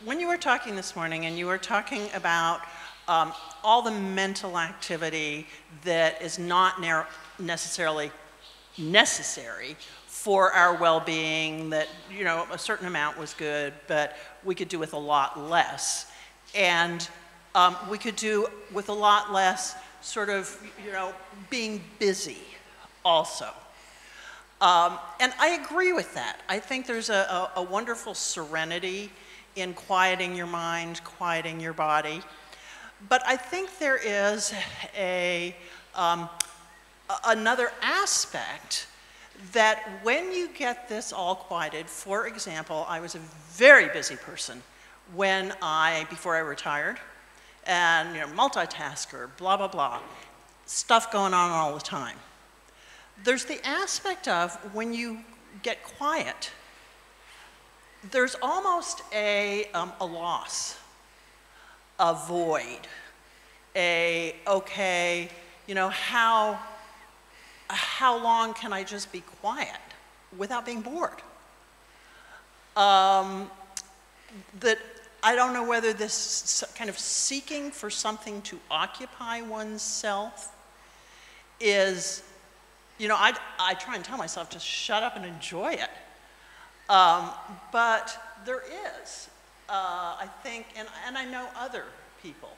when you were talking this morning and you were talking about all the mental activity that is not necessarily necessary for our well-being, that, you know, a certain amount was good, but we could do with a lot less. And we could do with a lot less sort of, you know, being busy also. And I agree with that. I think there's a wonderful serenity in quieting your mind, quieting your body. But I think there is another aspect that when you get this all quieted, for example, I was a very busy person before I retired, and, you know, multitasker, blah, blah, blah, stuff going on all the time. There's the aspect of when you get quiet, there's almost a loss, a void, okay, you know, how long can I just be quiet without being bored? That I don't know whether this kind of seeking for something to occupy oneself is, you know, I try and tell myself to shut up and enjoy it. But there is, I think, and I know other people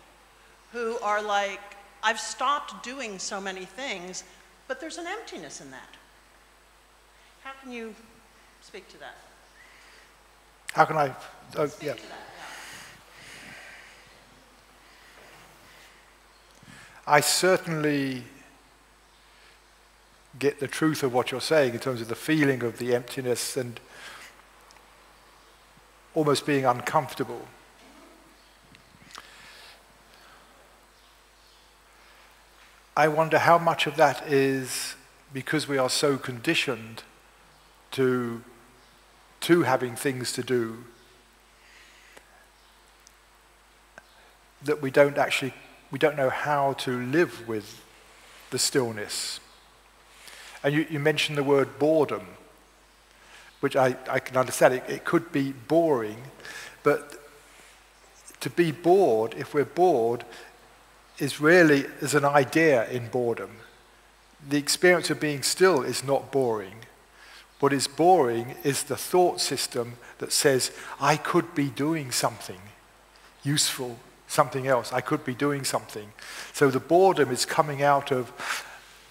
who are like, I've stopped doing so many things, but there's an emptiness in that. How can you speak to that? How can I? Yeah. To that, yeah. I certainly get the truth of what you're saying in terms of the feeling of the emptiness and almost being uncomfortable. I wonder how much of that is because we are so conditioned to having things to do that we don't know how to live with the stillness. And you mentioned the word boredom, which I can understand. It could be boring, but to be bored, if we're bored, is an idea in boredom. The experience of being still is not boring. What is boring is the thought system that says, I could be doing something useful, something else. I could be doing something. So the boredom is coming out of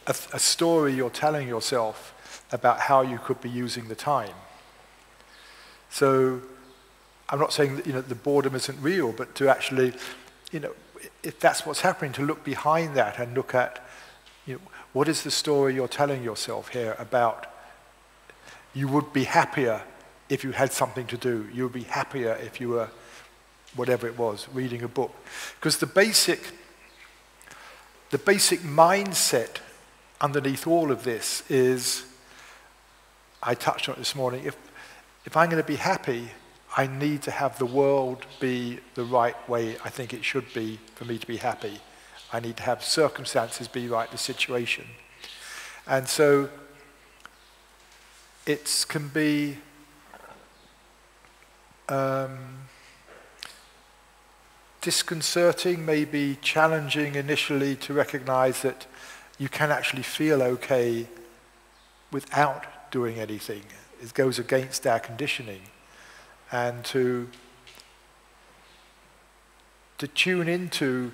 a story you're telling yourself about how you could be using the time. So I'm not saying that, you know, the boredom isn't real, but to actually, you know, if that's what's happening, to look behind that and look at, you know, what is the story you're telling yourself here about you would be happier if you had something to do. You would be happier if you were, whatever it was, reading a book. Because the basic mindset underneath all of this is, I touched on it this morning, if I'm going to be happy, I need to have the world be the right way I think it should be for me to be happy. I need to have circumstances be right, the situation. And so it can be disconcerting, maybe challenging initially to recognize that you can actually feel okay without doing anything. It goes against our conditioning. And to tune into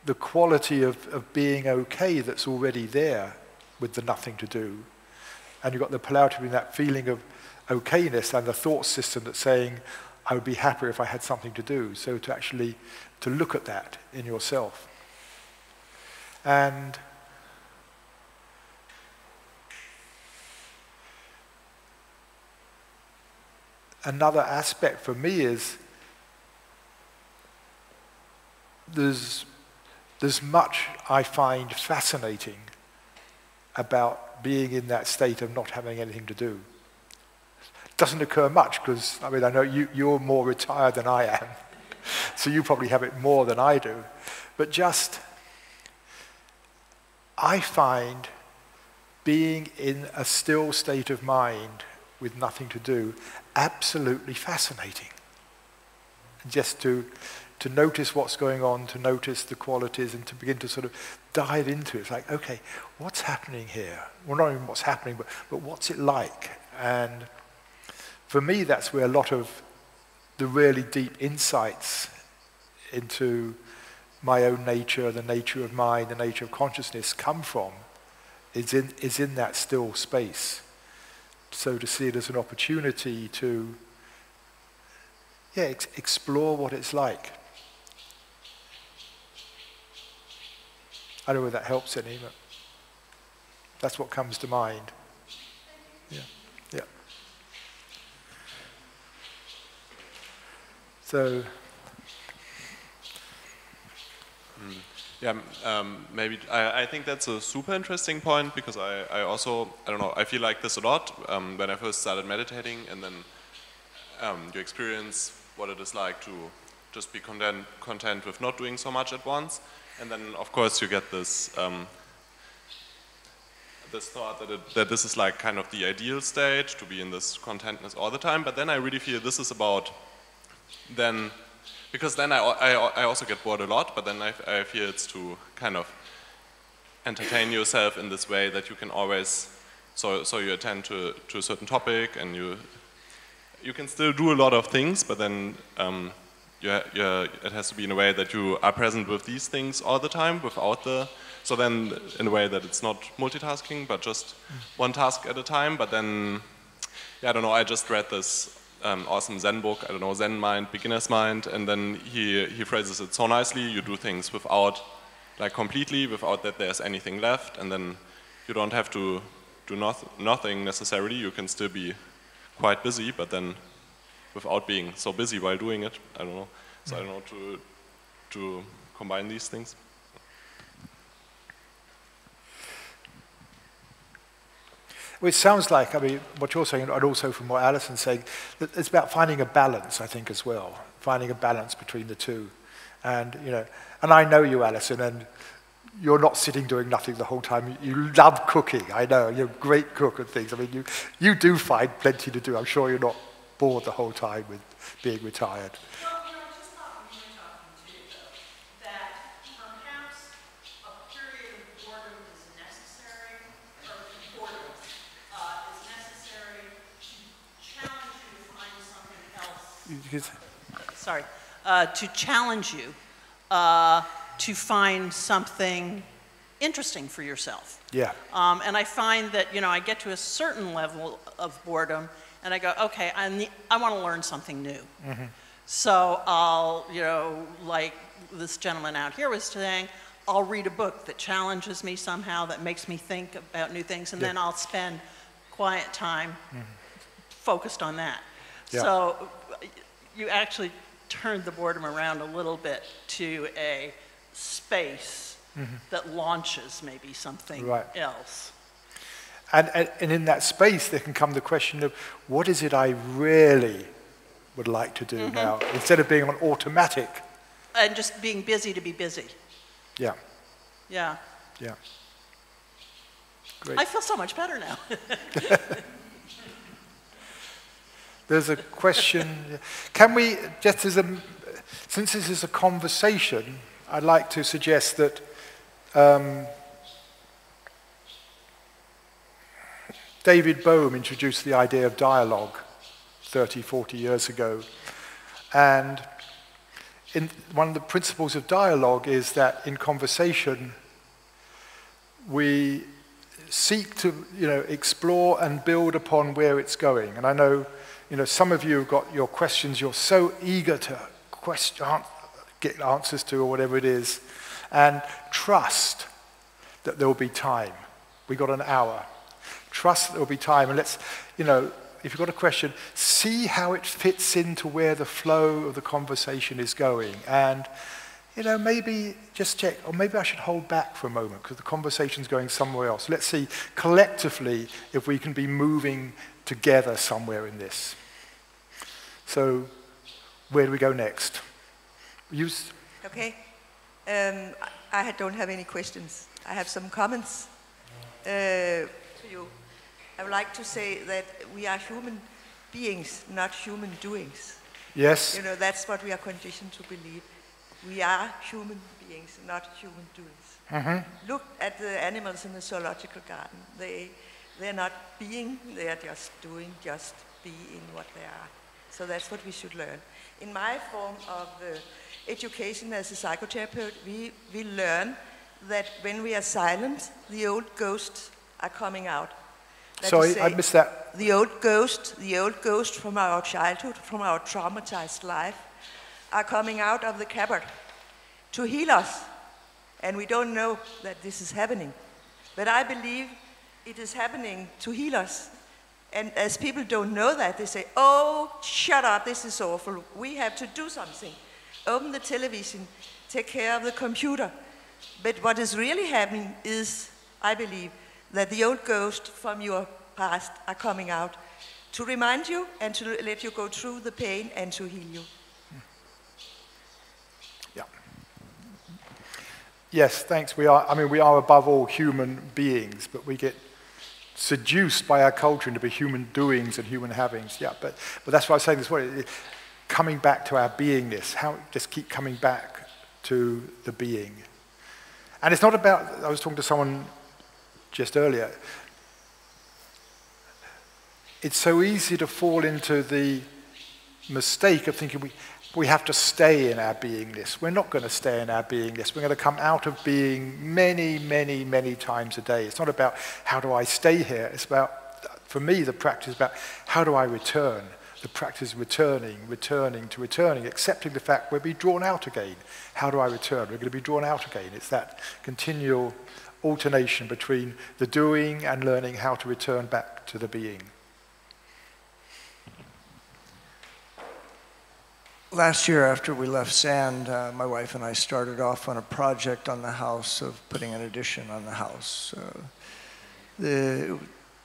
the quality of being okay that's already there with the nothing to do. And you've got the polarity between that feeling of okayness and the thought system that's saying, I would be happier if I had something to do. So to actually, to look at that in yourself. And another aspect for me is there's much I find fascinating about being in that state of not having anything to do. It doesn't occur much because, I mean, I know you're more retired than I am, so you probably have it more than I do. But just, I find being in a still state of mind with nothing to do absolutely fascinating. just to notice what's going on, to notice the qualities, and to begin to sort of dive into it. It's like, okay, what's happening here? Well, not even what's happening, but what's it like? And for me, that's where a lot of the really deep insights into my own nature, the nature of mind, the nature of consciousness come from, is in that still space. So to see it as an opportunity to, explore what it's like. I don't know whether that helps any, but that's what comes to mind. Yeah. So. Yeah, maybe I think that's a super interesting point, because I also, I don't know, I feel like this a lot when I first started meditating, and then you experience what it is like to just be content with not doing so much at once, and then of course you get this this thought that this is like kind of the ideal state, to be in this contentness all the time. But then I really feel this is about then. Because then I also get bored a lot, but then I feel it's to kind of entertain yourself in this way that you can always, so you attend to a certain topic, and you can still do a lot of things, but then it has to be in a way that you are present with these things all the time without so then in a way that it's not multitasking, but just one task at a time. But then, I don't know, I just read this awesome Zen book, I don't know, Zen Mind, Beginner's Mind, and then he phrases it so nicely: you do things without, like completely, without that there's anything left, and then you don't have to do nothing necessarily, you can still be quite busy, but then without being so busy while doing it, I don't know. So I don't know, to combine these things. Well, it sounds like, I mean, what you're saying, and also from what Alison's saying, that it's about finding a balance, I think, as well. Finding a balance between the two. And, and I know you, Alison, and you're not sitting doing nothing the whole time. You love cooking, I know. You're a great cook and things. I mean, you do find plenty to do. I'm sure you're not bored the whole time with being retired. Well, I just thought when you were talking too, though, that perhaps a period of boredom is necessary, or boredom is necessary to challenge you to find something else. Sorry, to challenge you to find something interesting for yourself. Yeah. And I find that, I get to a certain level of boredom, and I go, okay, I want to learn something new. Mm-hmm. So I'll, like this gentleman out here was saying, I'll read a book that challenges me somehow, that makes me think about new things, and then I'll spend quiet time focused on that. Yeah. So you actually turned the boredom around a little bit to a space that launches maybe something else. And in that space, there can come the question of, what is it I really would like to do now, instead of being on automatic? And just being busy to be busy. Yeah. Yeah. Yeah. Great. I feel so much better now. There's a question. Can we, just as since this is a conversation, I'd like to suggest that David Bohm introduced the idea of dialogue 30, 40 years ago. And one of the principles of dialogue is that in conversation, we seek to explore and build upon where it's going. And I know some of you have got your questions you're so eager to get answers to, or whatever it is, and trust that there will be time. We've got an hour. Trust that there will be time, and let's, if you've got a question, see how it fits into where the flow of the conversation is going, and maybe just check, or maybe I should hold back for a moment because the conversation's going somewhere else. Let's see collectively if we can be moving together somewhere in this. So, where do we go next? Okay. I don't have any questions. I have some comments to you. I would like to say that we are human beings, not human doings. Yes. You know, that's what we are conditioned to believe. We are human beings, not human doings. Look at the animals in the zoological garden. They're not being, they are just doing, just being what they are. So that's what we should learn. In my form of education as a psychotherapist, we learn that when we are silent, the old ghosts are coming out. Sorry, I missed that. The old ghost from our childhood, from our traumatized life, are coming out of the cupboard to heal us. And we don't know that this is happening. But I believe it is happening to heal us. And as people don't know that, they say, oh, shut up, this is awful. We have to do something. Open the television, take care of the computer. But what is really happening is, I believe, that the old ghosts from your past are coming out to remind you and to let you go through the pain and to heal you. Yeah. Yes, thanks. We are above all human beings, but we get seduced by our culture into human doings and human havings. Yeah, but that's why I was saying this morning, coming back to our beingness, how just keep coming back to the being. And it's not about, I was talking to someone just earlier, it's so easy to fall into the mistake of thinking we have to stay in our beingness. We're not going to stay in our beingness. We're going to come out of being many, many, many times a day. It's not about how do I stay here. It's about, for me, the practice is about how do I return. The practice is returning, accepting the fact we'll be drawn out again. How do I return? We're going to be drawn out again. It's that continual alternation between the doing and learning how to return back to the being. Last year, after we left Sand, my wife and I started off on a project on the house of putting an addition on the house. It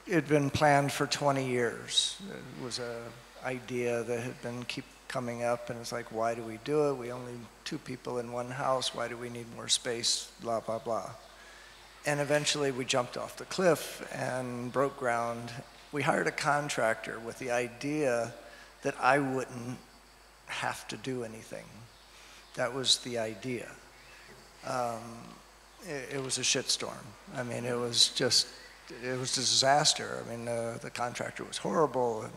had been planned for 20 years. It was an idea that had been keep coming up, and it's like, why do we do it? We only 2 people in one house. Why do we need more space? Blah, blah, blah. And eventually, we jumped off the cliff and broke ground. We hired a contractor with the idea that I wouldn't have to do anything. That was the idea. It was a shitstorm. I mean, it was a disaster. I mean, the contractor was horrible, and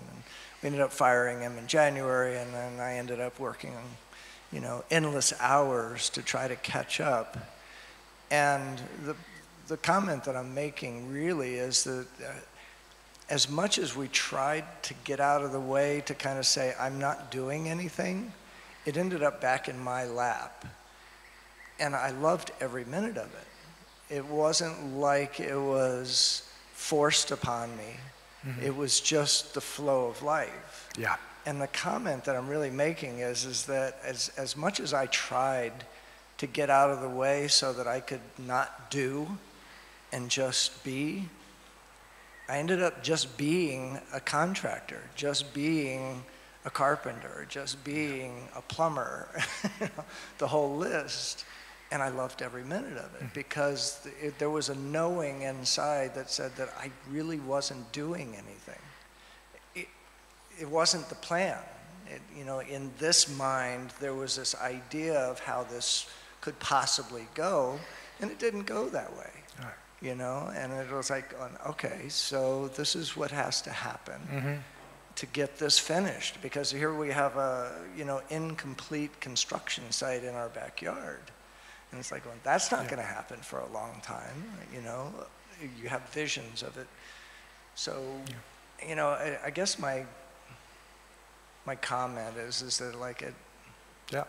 we ended up firing him in January, and then I ended up working, endless hours to try to catch up. And the comment that I'm making really is that as much as we tried to get out of the way to kind of say, I'm not doing anything, it ended up back in my lap. And I loved every minute of it. It wasn't like it was forced upon me. Mm-hmm. It was just the flow of life. Yeah. And the comment that I'm really making is that as much as I tried to get out of the way so that I could not do and just be, I ended up just being a contractor, just being a carpenter, just being a plumber, the whole list. And I loved every minute of it because there was a knowing inside that said that I really wasn't doing anything. It wasn't the plan. In this mind, there was this idea of how this could possibly go, and it didn't go that way. Right. And it was like, okay, so this is what has to happen to get this finished, because here we have a, incomplete construction site in our backyard. And it's like, well, that's not going to happen for a long time, You have visions of it. So, I guess my comment is that, like, it. Yeah.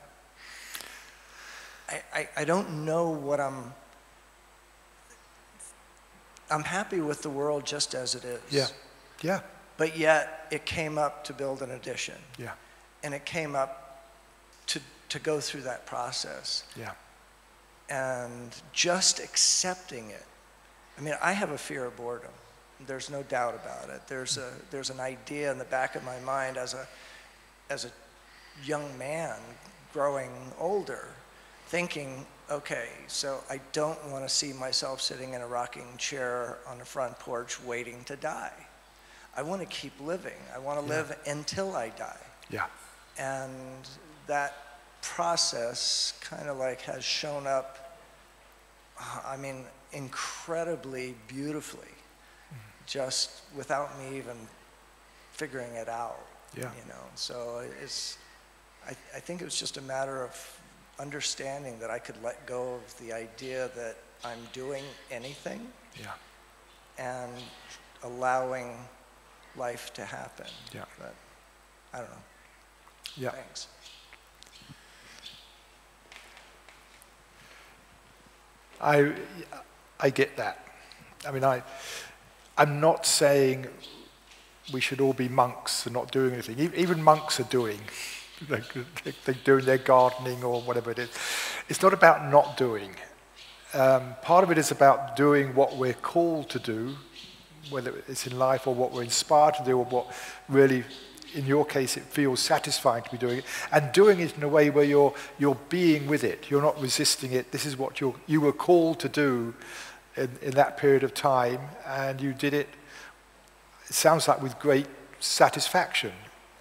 I don't know what I'm happy with the world just as it is. Yeah. Yeah. But yet, it came up to build an addition. Yeah. And it came up to go through that process. Yeah. And just accepting it. I mean, I have a fear of boredom. There's no doubt about it. There's an idea in the back of my mind as a young man growing older, thinking, okay, so I don't want to see myself sitting in a rocking chair on the front porch waiting to die. I want to keep living. I want to live until I die. Yeah. And that process kind of like has shown up, I mean, incredibly beautifully, just without me even figuring it out. Yeah. You know, so I think it was just a matter of understanding that I could let go of the idea that I'm doing anything. Yeah. And allowing life to happen. Yeah. But I don't know. Yeah. Thanks. I get that. I mean, I'm not saying we should all be monks and not doing anything. Even monks are doing. They're doing their gardening or whatever it is. It's not about not doing. Part of it is about doing what we're called to do, whether it's in life or what we're inspired to do or what really, in your case, it feels satisfying to be doing it, and doing it in a way where you're being with it. You're not resisting it. This is what you were called to do in that period of time, and you did it, it sounds like with great satisfaction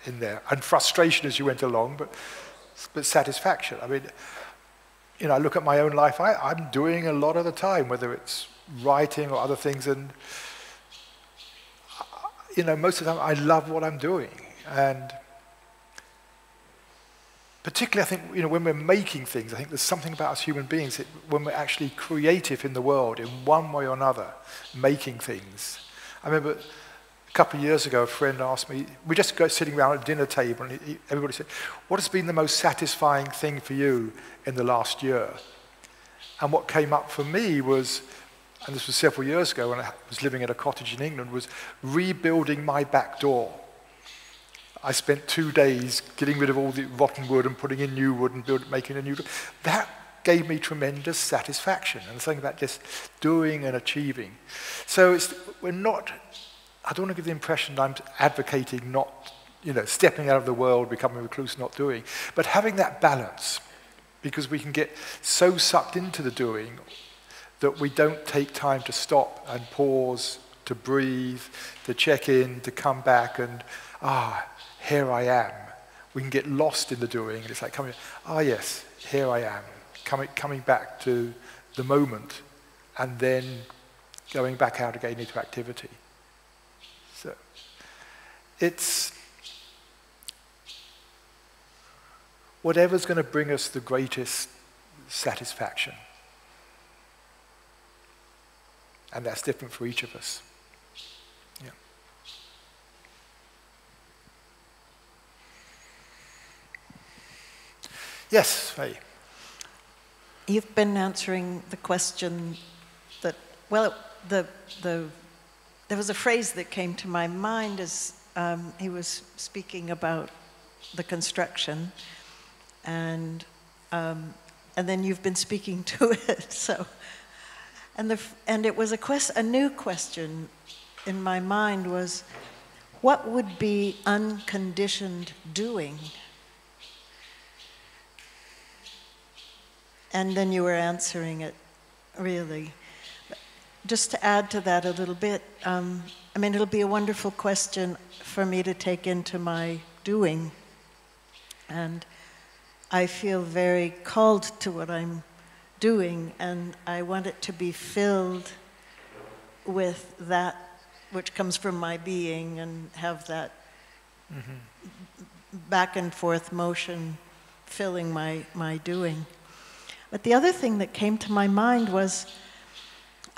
in there, and frustration as you went along, but satisfaction. I mean, you know, I look at my own life, I'm doing a lot of the time, whether it's writing or other things, and you know, most of the time I love what I'm doing. And particularly, I think, you know, when we're making things, I think there's something about us human beings that when we're actually creative in the world in one way or another, making things. I remember a couple of years ago, a friend asked me, we just go sitting around at a dinner table, and everybody said, what has been the most satisfying thing for you in the last year? And what came up for me was, and this was several years ago when I was living in a cottage in England, was rebuilding my back door. I spent 2 days getting rid of all the rotten wood and putting in new wood and making a new door. That gave me tremendous satisfaction, and something about just doing and achieving. So we're not, I don't want to give the impression that I'm advocating not, you know, stepping out of the world, becoming a recluse, not doing, but having that balance, because we can get so sucked into the doing that we don't take time to stop and pause, to breathe, to check in, to come back and, here I am. We can get lost in the doing, and it's like coming, yes, here I am, coming back to the moment, and then going back out again into activity. So it's whatever's going to bring us the greatest satisfaction. And that's different for each of us. Yeah. Yes, Faye. You've been answering the question that, well, there was a phrase that came to my mind as he was speaking about the construction, and then you've been speaking to it. So, and it was a new question in my mind was, what would be unconditioned doing? And then you were answering it, really. Just to add to that a little bit, I mean, it'll be a wonderful question for me to take into my doing. And I feel very called to what I'm doing, and I want it to be filled with that which comes from my being and have that back and forth motion filling my doing. But the other thing that came to my mind was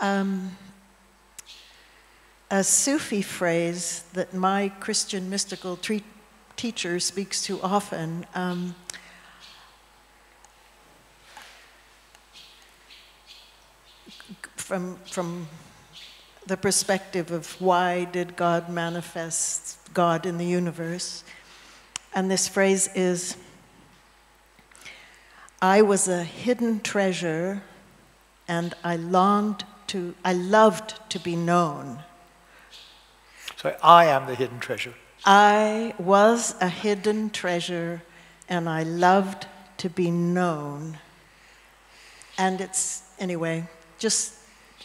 a Sufi phrase that my Christian mystical teacher speaks to often. From the perspective of why did God manifest God in the universe. And this phrase is, I was a hidden treasure and I loved to be known. So I am the hidden treasure. I was a hidden treasure and I loved to be known. And it's, anyway, just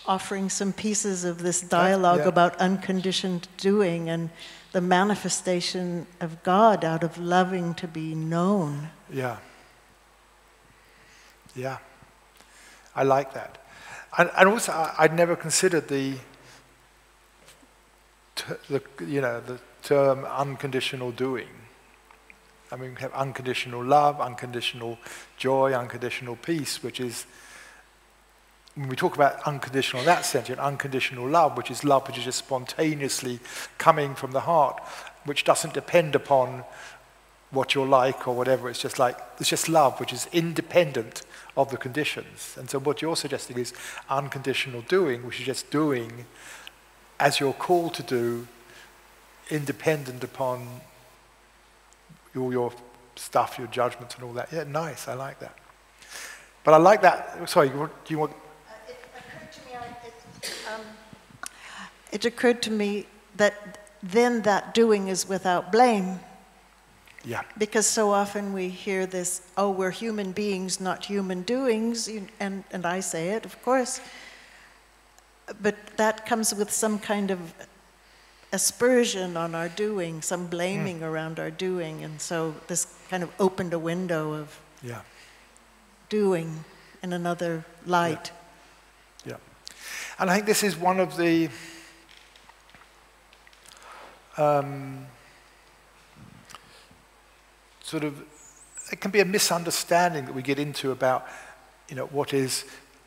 offering some pieces of this dialogue about unconditioned doing, and the manifestation of God out of loving to be known. Yeah. Yeah. I like that. And also, I'd never considered the term unconditional doing. I mean, we have unconditional love, unconditional joy, unconditional peace, which is, when we talk about unconditional in that sense, unconditional love, which is just spontaneously coming from the heart, which doesn't depend upon what you're like or whatever. It's just love, which is independent of the conditions. And so what you're suggesting is unconditional doing, which is just doing as you're called to do, independent upon all your stuff, your judgments and all that. Yeah, nice, I like that. But I like that, sorry, do you want... It occurred to me that then that doing is without blame. Yeah. Because so often we hear this, oh, we're human beings, not human doings, and I say it, of course. But that comes with some kind of aspersion on our doing, some blaming around our doing, and so this kind of opened a window of doing in another light. Yeah. And I think this is one of the sort of, it can be a misunderstanding that we get into about, what is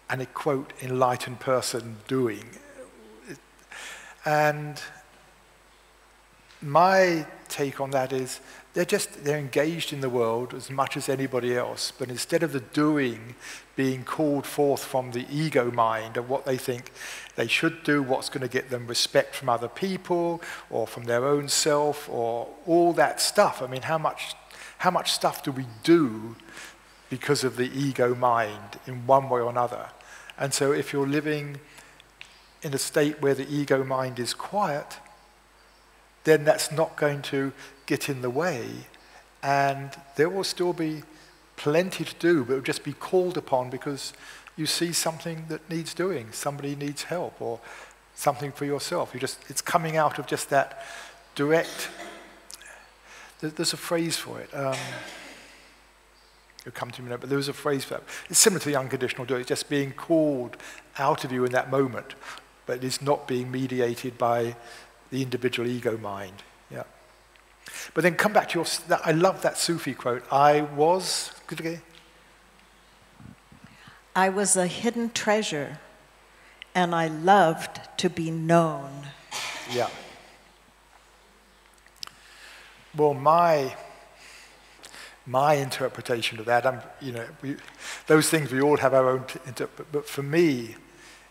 an, quote, enlightened person doing. And my take on that is they're engaged in the world as much as anybody else, but instead of the doing being called forth from the ego mind of what they think they should do, what's going to get them respect from other people or from their own self or all that stuff. I mean, how much stuff do we do because of the ego mind in one way or another? And so if you're living in a state where the ego mind is quiet, then that's not going to get in the way, and there will still be plenty to do, but it will just be called upon because you see something that needs doing, somebody needs help, or something for yourself. It's coming out of just that direct. There's a phrase for it. It'll come to me now, but there was a phrase for that. It's similar to the unconditional doing. It's just being called out of you in that moment, but it is not being mediated by the individual ego mind. Yeah. But then come back to I love that Sufi quote. I was a hidden treasure, and I loved to be known. Yeah. Well, my interpretation of that, those things we all have our own, but for me,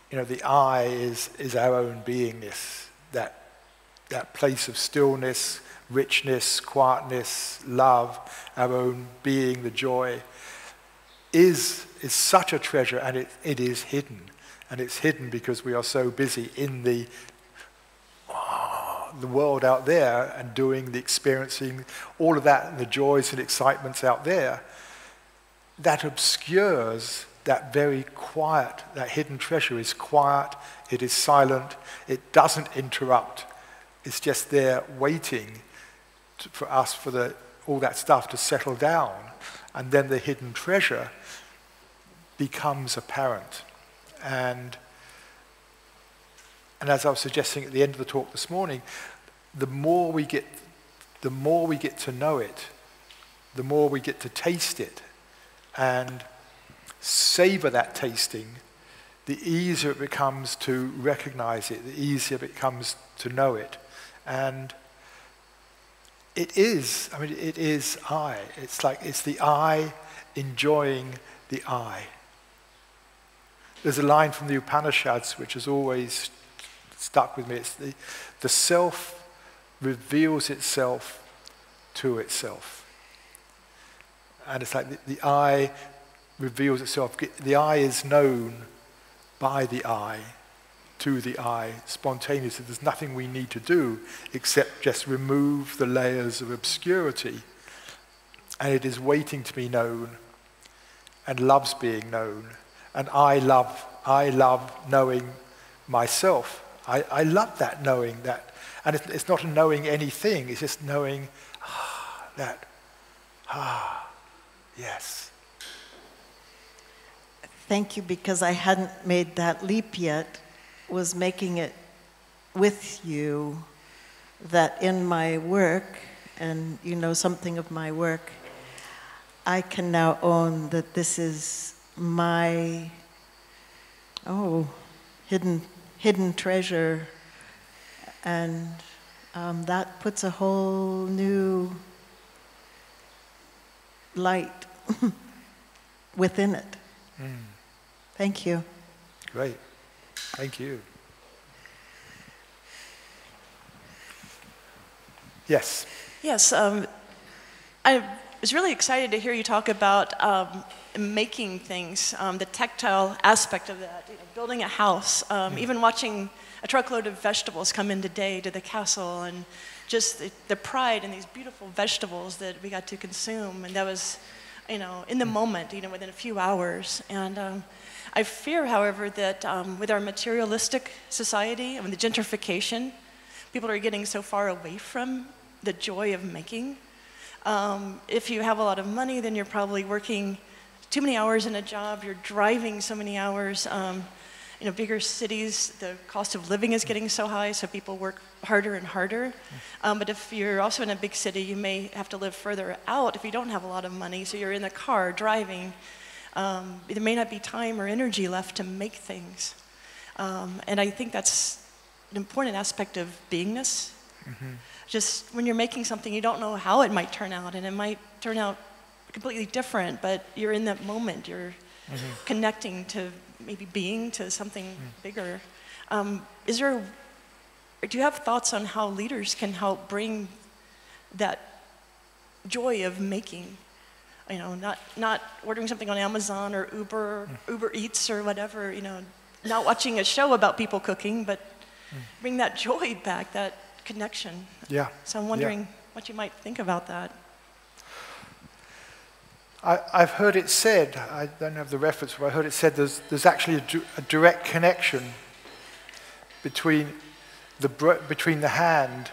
the I is our own beingness, that place of stillness, richness, quietness, love, our own being, the joy, is such a treasure, and it is hidden. And it's hidden because we are so busy in the world out there and doing the experiencing, all of that, and the joys and excitements out there, that obscures that very quiet, that hidden treasure is quiet, it is silent, it doesn't interrupt. It's just there waiting for us, for all that stuff to settle down. And then the hidden treasure becomes apparent. And as I was suggesting at the end of the talk this morning, the more we get to know it, the more we get to taste it and savor that tasting, the easier it becomes to recognize it, the easier it becomes to know it. And it is I. It's the I enjoying the I. There's a line from the Upanishads which has always stuck with me. It's the self reveals itself to itself. And it's like the I reveals itself. The I is known by the I, to the I, spontaneously. There's nothing we need to do except just remove the layers of obscurity. And it is waiting to be known, and loves being known. And I love knowing myself. I love that, knowing that. And it's not a knowing anything, it's just knowing that, yes. Thank you, because I hadn't made that leap yet, was making it with you, that in my work, and you know something of my work, I can now own that this is my, hidden treasure, and that puts a whole new light within it. Thank you. Great. Thank you. Yes. Yes, I was really excited to hear you talk about making things, the tactile aspect of that, building a house, even watching a truckload of vegetables come in today to the castle, and just the pride in these beautiful vegetables that we got to consume, and that was, in the moment, within a few hours. And I fear, however, that with our materialistic society and the gentrification, people are getting so far away from the joy of making. If you have a lot of money, then you're probably working too many hours in a job, you're driving so many hours. Bigger cities, the cost of living is getting so high, so people work harder and harder. But if you're also in a big city, you may have to live further out if you don't have a lot of money, so you're in the car driving. There may not be time or energy left to make things. And I think that's an important aspect of beingness. Just when you're making something, you don't know how it might turn out, and it might turn out completely different, but you're in that moment, you're connecting to maybe being to something bigger. Do you have thoughts on how leaders can help bring that joy of making? Not ordering something on Amazon or Uber Eats or whatever, not watching a show about people cooking, but bring that joy back, that connection. Yeah. So I'm wondering what you might think about that. I've heard it said, I don't have the reference, but I heard it said there's actually a direct connection between the hand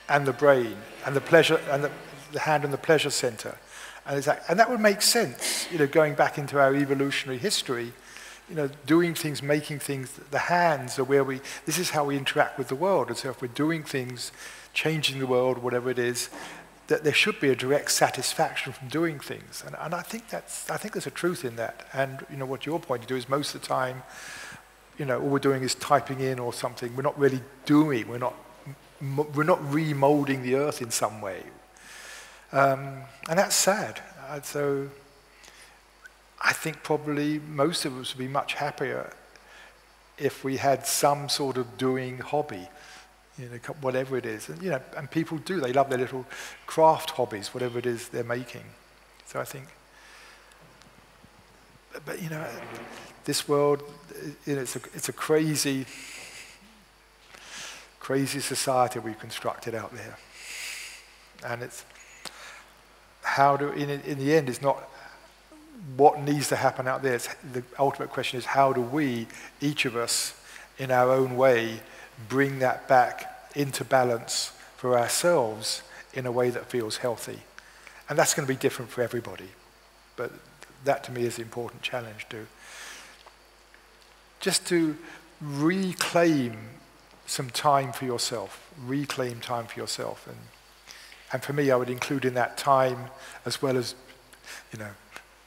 and the brain, and the pleasure, and the hand and the pleasure center. And that would make sense, going back into our evolutionary history, doing things, making things, the hands are where this is how we interact with the world. And so if we're doing things, changing the world, whatever it is, that there should be a direct satisfaction from doing things. And I think there's a truth in that. And what you're pointing to is most of the time, all we're doing is typing in or something. We're not really doing, we're not remolding the earth in some way. And that's sad. So I think probably most of us would be much happier if we had some sort of doing hobby, whatever it is. And, and people do. They love their little craft hobbies, whatever it is they're making. So I think, but this world, it's a crazy society we've constructed out there. And it's in the end, it's not what needs to happen out there. The ultimate question is, how do we, each of us, in our own way, bring that back into balance for ourselves in a way that feels healthy? And that's going to be different for everybody. But that, to me, is the important challenge, just to reclaim some time for yourself. Reclaim time for yourself. And for me, I would include in that time, as well as,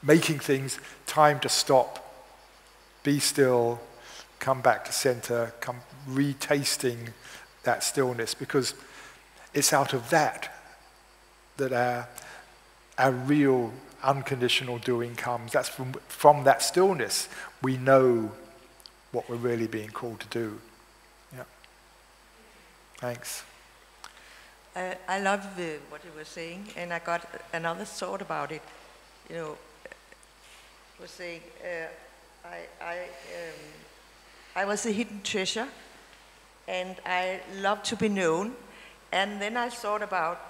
making things, time to stop, be still, come back to center, come retasting that stillness, because it's out of that our real unconditional doing comes. That's from that stillness we know what we're really being called to do. Yeah. Thanks. I love what you were saying, and I got another thought about it. Was saying I was a hidden treasure, and I love to be known. And then I thought about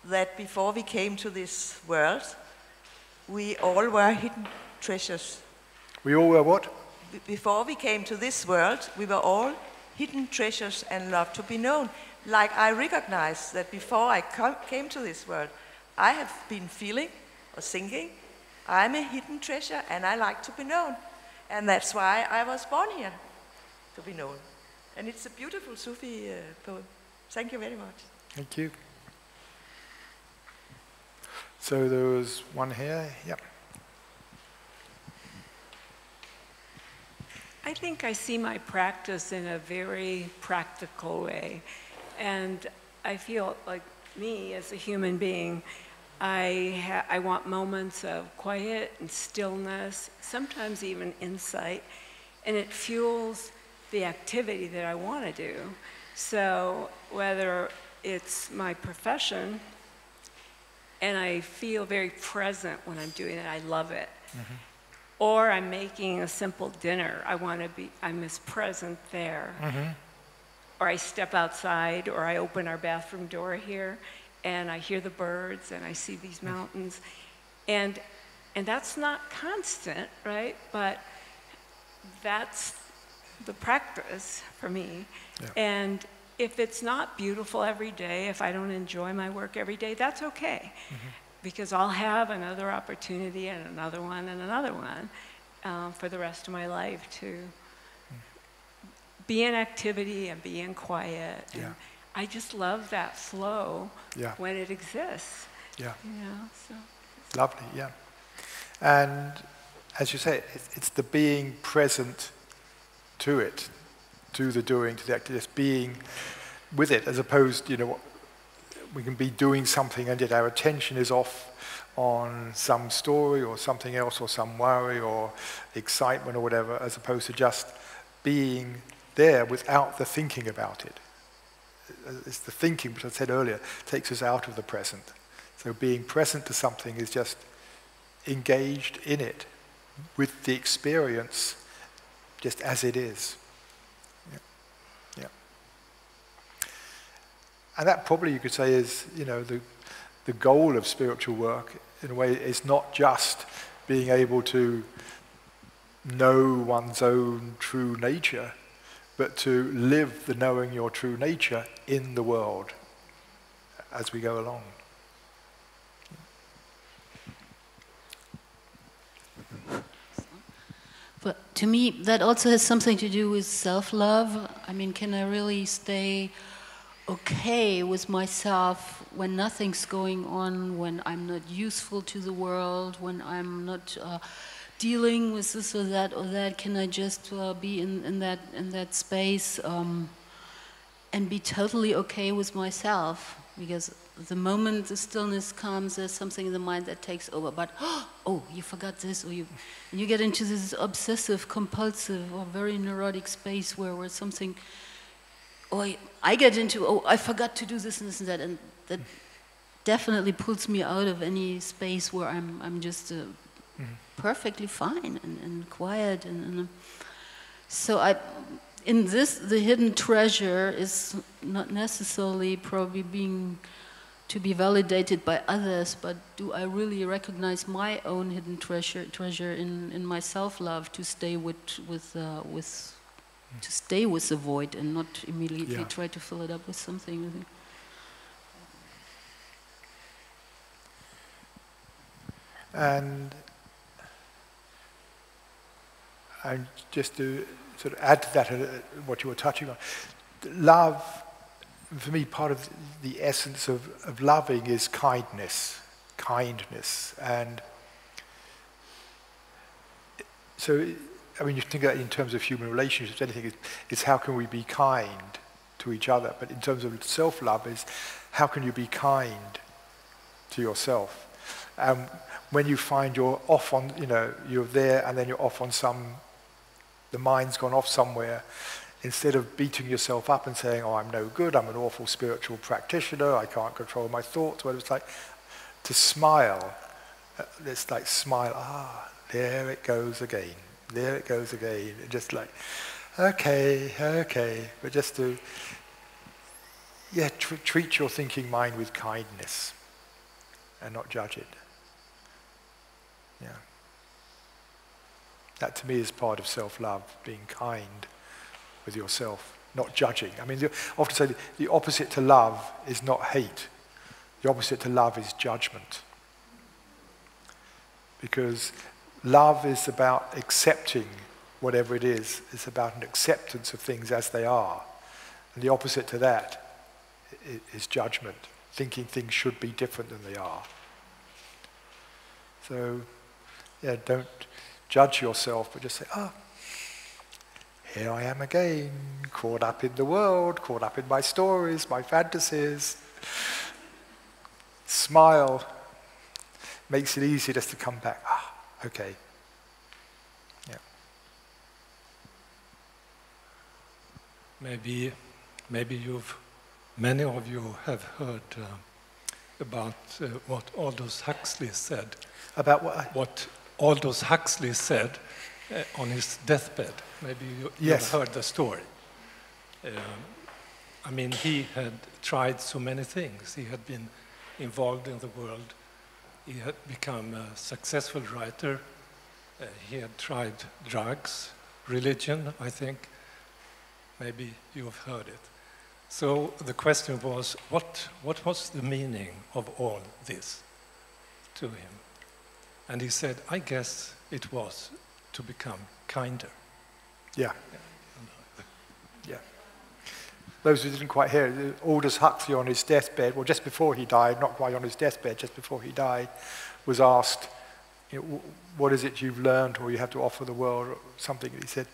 that before we came to this world, we all were hidden treasures. We all were what? Before we came to this world, we were all hidden treasures and love to be known. Like I recognize that before I came to this world, I have been feeling or thinking, I'm a hidden treasure and I like to be known. And that's why I was born here, to be known. And it's a beautiful Sufi poem. Thank you very much. Thank you. So there was one here. Yep. I think I see my practice in a very practical way. And I feel like me as a human being, I want moments of quiet and stillness, sometimes even insight, and it fuels the activity that I want to do. So whether it's my profession, and I feel very present when I'm doing it, I love it. Mm-hmm. Or I'm making a simple dinner, I'm as present there. Mm-hmm. Or I step outside, or I open our bathroom door here, and I hear the birds, and I see these mountains. And that's not constant, right? But that's the practice for me. Yeah. And if it's not beautiful every day, if I don't enjoy my work every day, that's okay. Mm-hmm. Because I'll have another opportunity and another one and another one for the rest of my life to be in activity and be in quiet. Yeah. And I just love that flow when it exists. Yeah. You know, so. Lovely, yeah. And as you say, it's the being present to it, to the doing, to the activity, just being with it, as opposed, we can be doing something and yet our attention is off on some story or something else or some worry or excitement or whatever, as opposed to just being there without the thinking about it. It's the thinking, which I said earlier, takes us out of the present. So being present to something is just engaged in it with the experience just as it is. Yeah. And that probably you could say is, the goal of spiritual work in a way is not just being able to know one's own true nature, but to live the knowing your true nature in the world as we go along. But to me, that also has something to do with self-love. I mean, can I really stay okay with myself when nothing's going on, when I'm not useful to the world, when I'm not dealing with this or that or that? Can I just be in that space and be totally okay with myself? Because the moment the stillness comes, there's something in the mind that takes over. But oh, you forgot this, or you get into this obsessive, compulsive, or very neurotic space where something. Or I get into, I forgot to do this and this and that definitely pulls me out of any space where I'm just perfectly fine and quiet and so in this, the hidden treasure is not necessarily probably to be validated by others, but do I really recognize my own hidden treasure in my self-love to stay to stay with the void and not immediately try to fill it up with something. And just to sort of add to that, what you were touching on, love, for me, part of the essence of loving is kindness. And so, I mean, you think that in terms of human relationships, anything is how can we be kind to each other? But in terms of self-love is how can you be kind to yourself? When you find you're off on, you're there and then you're off on the mind's gone off somewhere, instead of beating yourself up and saying, I'm no good, I'm an awful spiritual practitioner, I can't control my thoughts, well, it's like to smile. It's like smile, there it goes again. There it goes again. Just like, okay. But just to, treat your thinking mind with kindness and not judge it. Yeah. That to me is part of self-love, being kind with yourself. not judging. I mean, I often say the opposite to love is not hate. The opposite to love is judgment. Because love is about accepting whatever it is. It's about an acceptance of things as they are. And the opposite to that is judgment, thinking things should be different than they are. So, yeah, don't judge yourself, but just say, oh, here I am again, caught up in the world, caught up in my stories, my fantasies. Smile. Makes it easy just to come back. Ah, okay. Yeah. Maybe many of you have heard about what Aldous Huxley said. About what? What Aldous Huxley said on his deathbed. Maybe you've heard the story. I mean, he had tried so many things. He had been involved in the world. He had become a successful writer. He had tried drugs, religion, I think. Maybe you've heard it. So the question was, what was the meaning of all this to him? And he said, I guess it was to become kinder. Yeah. Yeah. Those who didn't quite hear it, Aldous Huxley on his deathbed, well, just before he died, not quite on his deathbed, just before he died, was asked, what is it you've learned or you have to offer the world, or something. He said,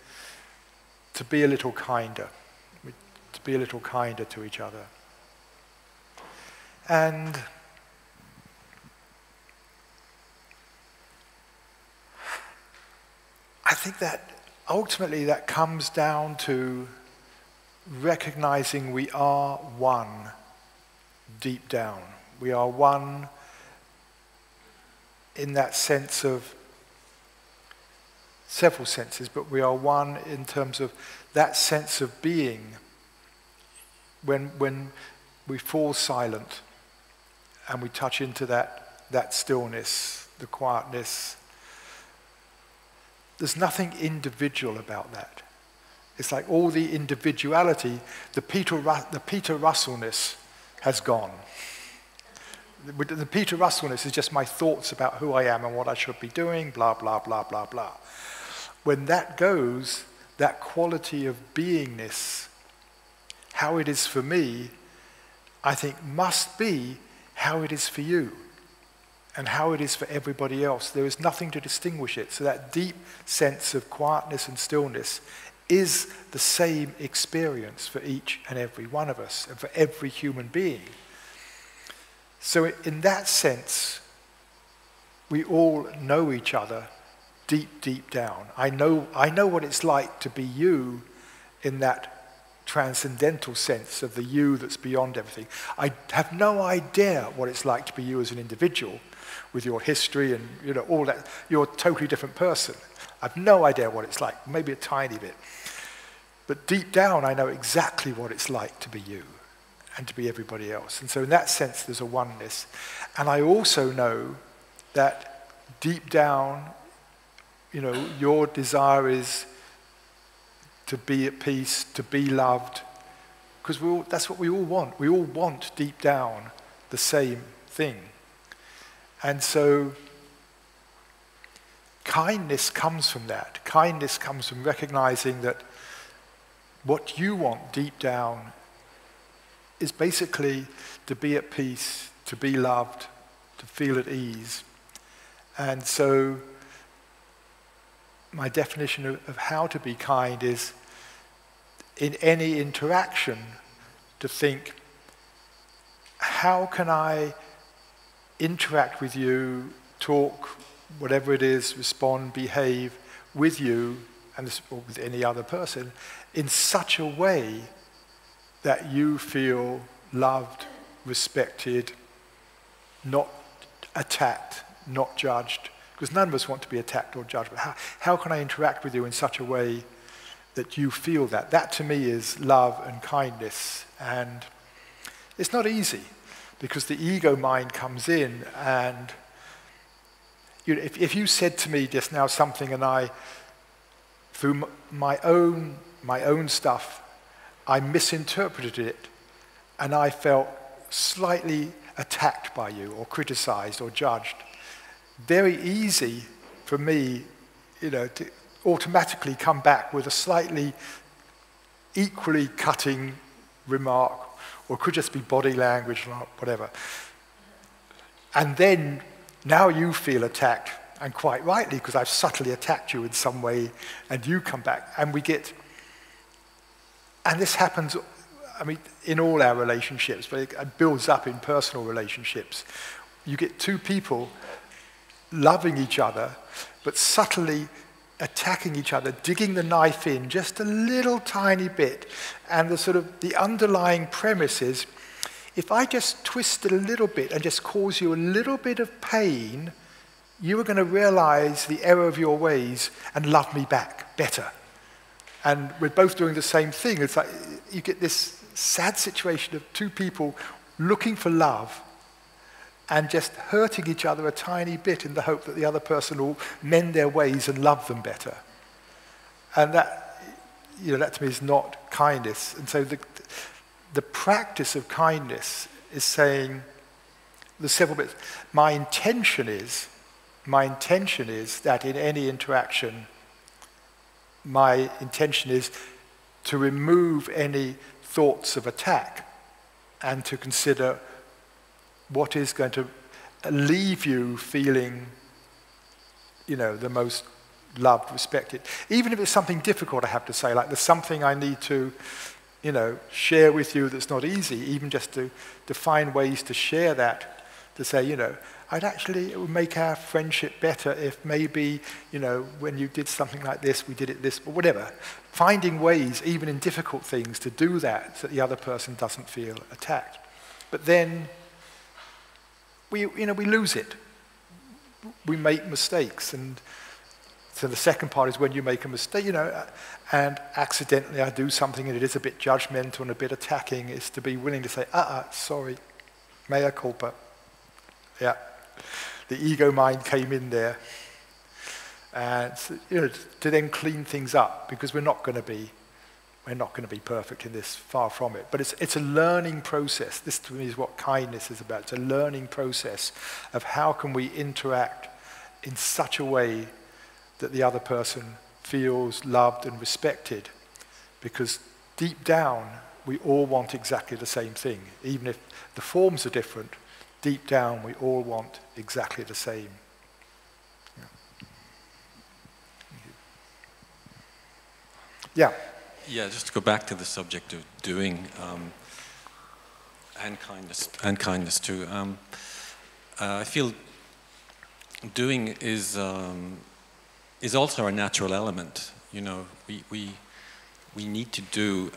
to be a little kinder, to be a little kinder to each other. And I think that ultimately that comes down to recognizing we are one deep down. We are one in that sense of several senses, but we are one in terms of that sense of being when we fall silent and we touch into that stillness, the quietness. There's nothing individual about that. It's like all the individuality, the Peter Russelness has gone. The Peter Russelness is just my thoughts about who I am and what I should be doing, blah, blah, blah, blah, blah. When that goes, that quality of beingness, how it is for me, I think must be how it is for you and how it is for everybody else. There is nothing to distinguish it. So that deep sense of quietness and stillness is the same experience for each and every one of us and for every human being. So in that sense, we all know each other deep, deep down. I know what it's like to be you in that transcendental sense of the you that's beyond everything. I have no idea what it's like to be you as an individual with your history and all that. You're a totally different person. I have no idea what it's like, maybe a tiny bit. But deep down, I know exactly what it's like to be you and to be everybody else. And so in that sense, there's a oneness. And I also know that deep down, your desire is to be at peace, to be loved, because that's what we all want. We all want deep down the same thing. And so kindness comes from that. Kindness comes from recognizing that what you want deep down is basically to be at peace, to be loved, to feel at ease. And so my definition of how to be kind is in any interaction to think, how can I interact with you, talk, whatever it is, respond, behave with you or with any other person in such a way that you feel loved, respected, not attacked, not judged. Because none of us want to be attacked or judged. But how can I interact with you in such a way that you feel that? That to me is love and kindness. And it's not easy because the ego mind comes in and if you said to me just now something and I, through my own stuff, I misinterpreted it, and I felt slightly attacked by you, or criticized, or judged. Very easy for me, to automatically come back with a slightly equally cutting remark, or it could just be body language, or whatever. And then, now you feel attacked, and quite rightly, because I've subtly attacked you in some way, and you come back, and and this happens, in all our relationships, but it builds up in personal relationships. You get two people loving each other, but subtly attacking each other, digging the knife in just a little tiny bit, and the underlying premise is, if I just twist it a little bit and just cause you a little bit of pain, you are going to realize the error of your ways and love me back better. And we're both doing the same thing. It's like you get this sad situation of two people looking for love and just hurting each other a tiny bit in the hope that the other person will mend their ways and love them better. And that to me is not kindness. And so the practice of kindness is saying, there's several bits. My intention is that in any interaction, my intention is to remove any thoughts of attack and to consider what is going to leave you feeling, the most loved, respected. Even if it's something difficult, I have to say, like there's something I need to, share with you that's not easy, even just to find ways to share that, to say, it would make our friendship better if maybe, when you did something like this, we did it this, or whatever. Finding ways, even in difficult things, to do that so that the other person doesn't feel attacked. But then, we lose it. We make mistakes, and so the second part is when you make a mistake, and accidentally I do something and it is a bit judgmental and a bit attacking, is to be willing to say, sorry, mea culpa. Yeah, the ego mind came in there, and to then clean things up, because we're not going to be perfect in this, far from it. But it's a learning process. This to me is what kindness is about. It's a learning process of how can we interact in such a way that the other person feels loved and respected, because deep down we all want exactly the same thing, even if the forms are different. Deep down, we all want exactly the same. Yeah. Yeah, just to go back to the subject of doing and kindness too. I feel doing is also a natural element. We need to do.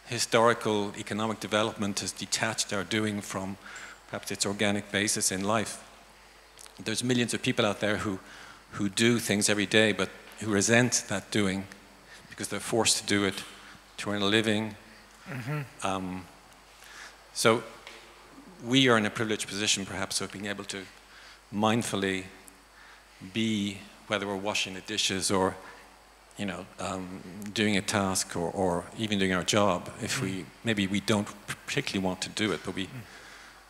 Historical economic development has detached our doing from perhaps its organic basis in life. There's millions of people out there who do things every day, but who resent that doing because they're forced to do it to earn a living. Mm-hmm. So we are in a privileged position perhaps of being able to mindfully be, whether we're washing the dishes or doing a task or even doing our job, if maybe we don't particularly want to do it, but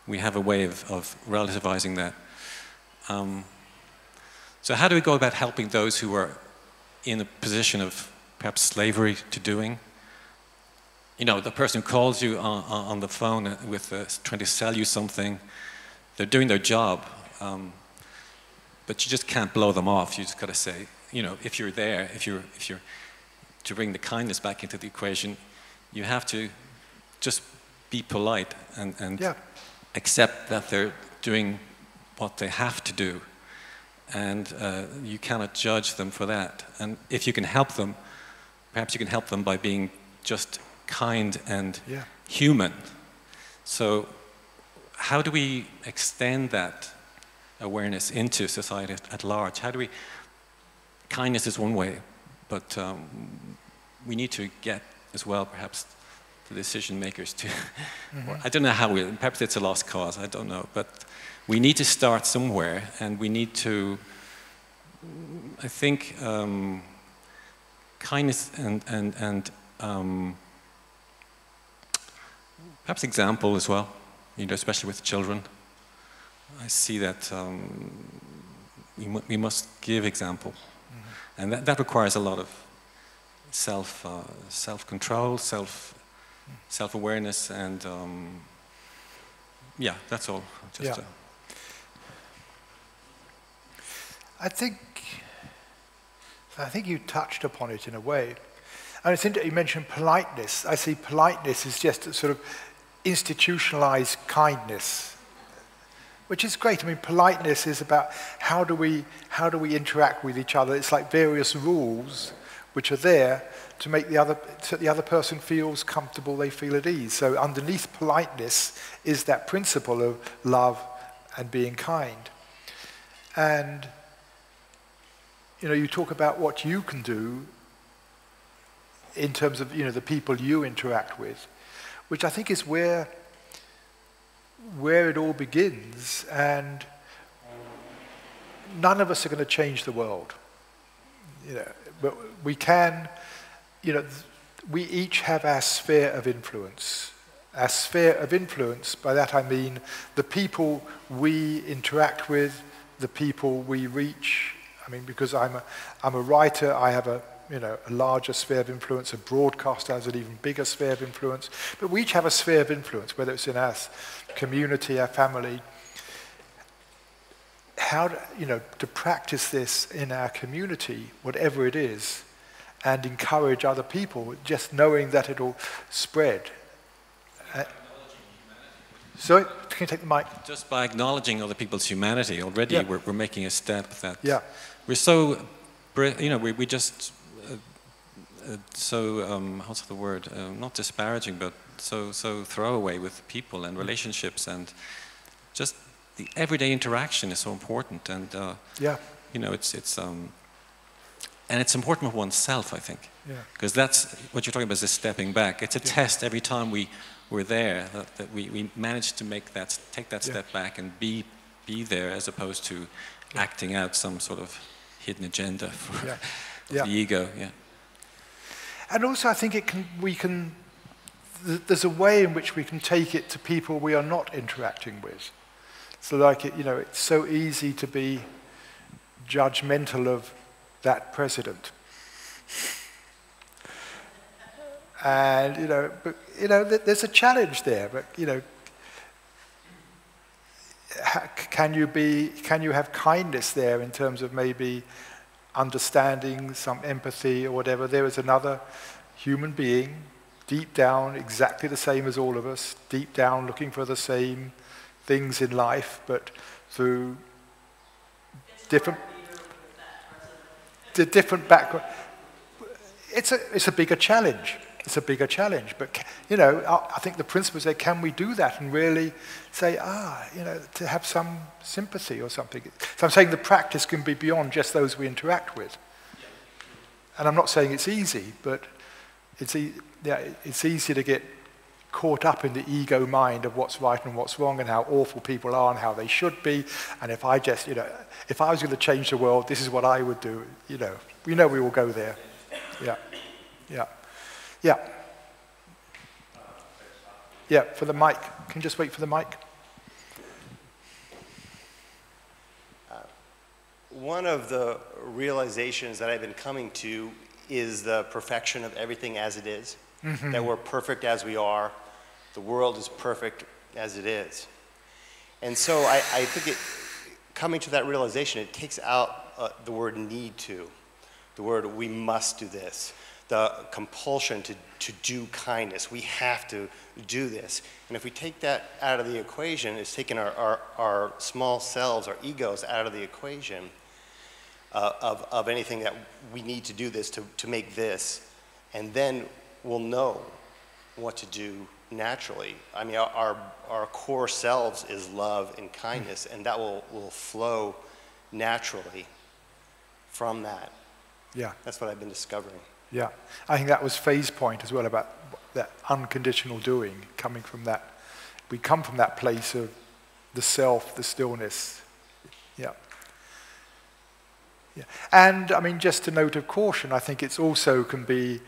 we have a way of relativizing that. So how do we go about helping those who are in a position of perhaps slavery to doing? The person who calls you on the phone trying to sell you something, they're doing their job, but you just can't blow them off. You just got to say, if you're there, if you're to bring the kindness back into the equation, you have to just be polite and accept that they're doing what they have to do, and you cannot judge them for that. And if you can help them, perhaps you can help them by being just kind and human. So how do we extend that awareness into society at large? Kindness is one way, but we need to get as well, perhaps, the decision makers to, I don't know how perhaps it's a lost cause, I don't know, but we need to start somewhere, and we need to, I think, kindness and perhaps example as well, you know, especially with children. I see that we must give example, and that requires a lot of self-control, self-awareness, and yeah, that's all. Just, yeah. I think you touched upon it in a way. And it's interesting you mentioned politeness. I see politeness is just a sort of institutionalized kindness, which is great. I mean, politeness is about how do we interact with each other. It's like various rules which are there to make the other person feels comfortable, they feel at ease. So underneath politeness is that principle of love and being kind. And you know, you talk about what you can do in terms of, you know, the people you interact with, which I think is where it all begins. And none of us are going to change the world, you know, but we can, you know, we each have our sphere of influence. Our sphere of influence, by that I mean the people we interact with, the people we reach. I mean, because I'm a writer, I have a larger sphere of influence. A broadcaster has an even bigger sphere of influence. But we each have a sphere of influence, whether it's in our community, our family. How to practice this in our community, whatever it is, and encourage other people, just knowing that it'll spread. Sorry, can you take the mic? Just by acknowledging other people's humanity, already yeah. we're making a step that yeah. we're so, you know, we just so what's the word? Not disparaging, but so throwaway with people and relationships, and just the everyday interaction is so important. And yeah, you know, it's and it's important for oneself, I think, because that's what you're talking about, is this stepping back. It's a test every time we're there, that we manage to take that step back and be there, as opposed to acting out some sort of hidden agenda for the ego. Yeah. And also, I think there's a way in which we can take it to people we are not interacting with. So, like, it's so easy to be judgmental of that president. And, there's a challenge there, but, can you have kindness there in terms of maybe understanding, some empathy or whatever? There is another human being, deep down, exactly the same as all of us, deep down looking for the same things in life, but through different background. It's a bigger challenge. It's a bigger challenge, but I think the principle is, can we do that and really say, to have some sympathy or something? So I'm saying the practice can be beyond just those we interact with. And I'm not saying it's easy, but it's easy to get caught up in the ego mind of what's right and what's wrong and how awful people are and how they should be. And if I just, if I was going to change the world, this is what I would do. We will go there. Yeah. Yeah. Yeah, for the mic. Can you just wait for the mic? One of the realizations that I've been coming to is the perfection of everything as it is. Mm-hmm. That we're perfect as we are. The world is perfect as it is. And so I think coming to that realization, it takes out the word need to, the word we must do this, the compulsion to do kindness. We have to do this. And if we take that out of the equation, it's taking our small selves, our egos out of the equation of anything that we need to do this to make this, and then we'll know what to do naturally. I mean, our core selves is love and kindness, and that will flow naturally from that. Yeah. That's what I've been discovering. Yeah. I think that was Faye's point as well, about that unconditional doing, coming from that. We come from that place of the self, the stillness. Yeah. Yeah. And I mean, just a note of caution, I think it's also can be,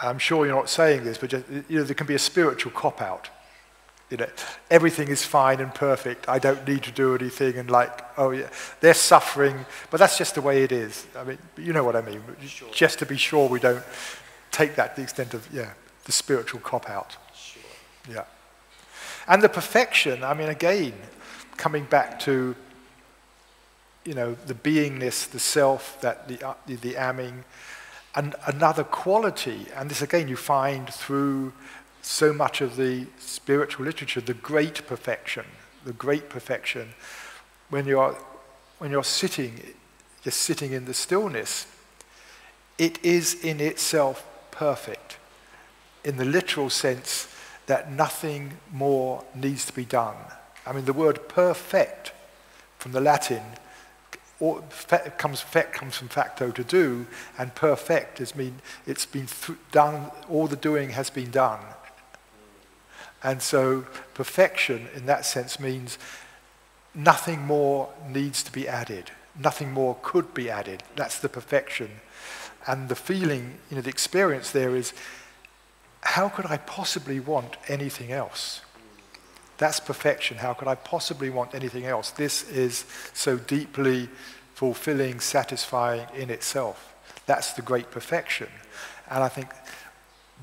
I'm sure you're not saying this, but just, there can be a spiritual cop-out. Everything is fine and perfect. I don't need to do anything, and oh yeah, they're suffering, but that's just the way it is. I mean, you know what I mean. Sure. Just to be sure we don't take that to the extent of the spiritual cop-out. Sure. Yeah. And the perfection. I mean, again, coming back to the beingness, the self, that the amming, and another quality. And this again you find through so much of the spiritual literature, the great perfection, when you're sitting, just sitting in the stillness, it is in itself perfect, in the literal sense that nothing more needs to be done. I mean, the word perfect from the Latin comes from facto, to do, and perfect it's been done, all the doing has been done. And so perfection in that sense means nothing more needs to be added. Nothing more could be added. That's the perfection. And the feeling, the experience there is, how could I possibly want anything else? That's perfection. How could I possibly want anything else? This is so deeply fulfilling, satisfying in itself. That's the great perfection. And I think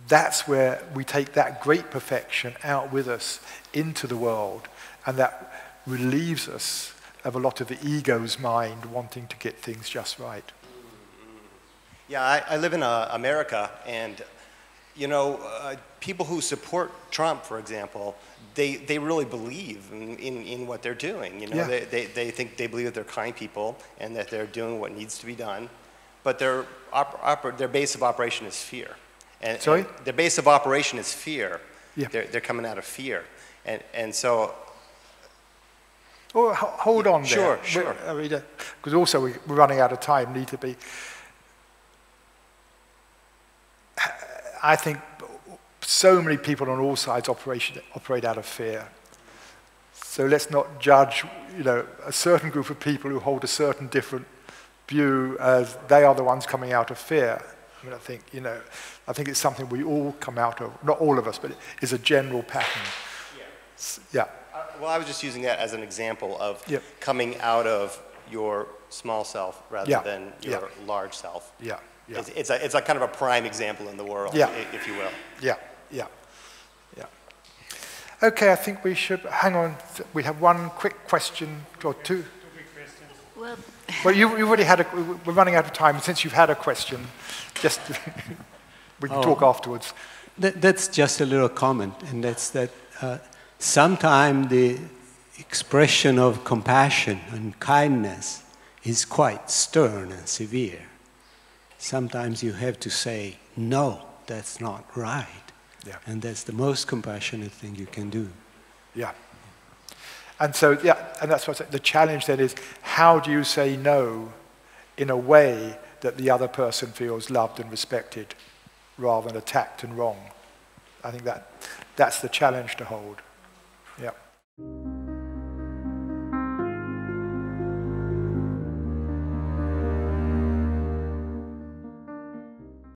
that's where we take that great perfection out with us into the world, and that relieves us of a lot of the ego's mind wanting to get things just right. Yeah, I live in America, and people who support Trump, for example, they really believe in what they're doing. They believe that they're kind people and that they're doing what needs to be done, but their base of operation is fear. Sorry? And their base of operation is fear. Yeah. They're coming out of fear, and so. Oh, hold on there. Sure. Because also we're running out of time. Need to be. I think so many people on all sides operate out of fear. So let's not judge, a certain group of people who hold a certain different view as they are the ones coming out of fear. I mean, I think it's something we all come out of, not all of us, but it is a general pattern. Yeah. Well, I was just using that as an example of coming out of your small self rather than your large self. Yeah. Yeah. It's like kind of a prime example in the world, if you will. Yeah. Okay, I think we should hang on. We have one quick question or two. Well, you already had we're running out of time. Since you've had a question, just we can talk afterwards. That's just a little comment, and that's that sometimes the expression of compassion and kindness is quite stern and severe. Sometimes you have to say, no, that's not right. Yeah. And that's the most compassionate thing you can do. Yeah. And so, and that's what I said. The challenge then is, how do you say no in a way that the other person feels loved and respected rather than attacked and wrong? I think that's the challenge to hold. Yeah.